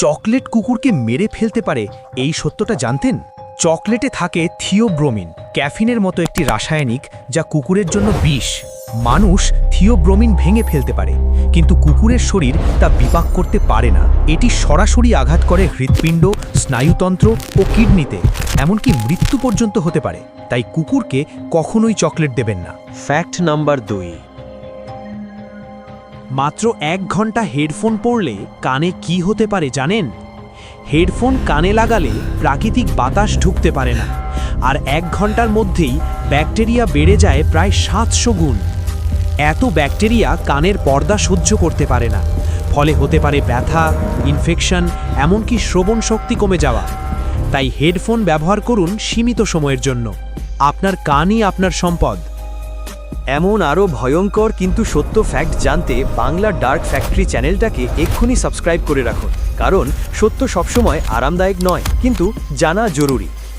Chocolate কুকুরকে মেরে ফেলতে পারে এই সত্যটা জানতেন? চকলেটে থাকে থিওব্রোমিন, ক্যাফিনের মতো একটি রাসায়নিক যা কুকুরের জন্য বিষ। মানুষ থিওব্রোমিন ভেঙে ফেলতে পারে, কিন্তু কুকুরের শরীর তা বিপাক করতে পারে না। এটি সরাসরি আঘাত করে হৃৎপিণ্ড, স্নায়ুতন্ত্র ও কিডনিতে, এমনকি মৃত্যু পর্যন্ত হতে পারে। তাই কুকুরকে কখনোই চকলেট দেবেন না। Fact number 2। মাত্র 1 ঘন্টা হেডফোন পরলে কানে কি হতে পারে জানেন? হেডফোন কানে লাগালে প্রাকৃতিক বাতাস ঢুকতে পারে না, আর 1 ঘন্টার মধ্যেই ব্যাকটেরিয়া বেড়ে যায় প্রায় 700 গুণ। এত ব্যাকটেরিয়া কানের পর্দা সহ্য করতে পারে না, ফলে হতে পারে ব্যথা, ইনফেকশন, এমনকি শ্রবণ শক্তি কমে যাওয়া। তাই হেডফোন ব্যবহার করুন সীমিত সময়ের জন্য। আপনার কানই আপনার সম্পদ। এমন আরও ভয়ঙ্কর কিন্তু সত্য ফ্যাক্ট জানতে বাংলা ডার্ক ফ্যাক্টরি চ্যানেলটাকে এক্ষুনি সাবস্ক্রাইব করে রাখুন, কারণ সত্য সবসময় আরামদায়ক নয়, কিন্তু জানা জরুরি।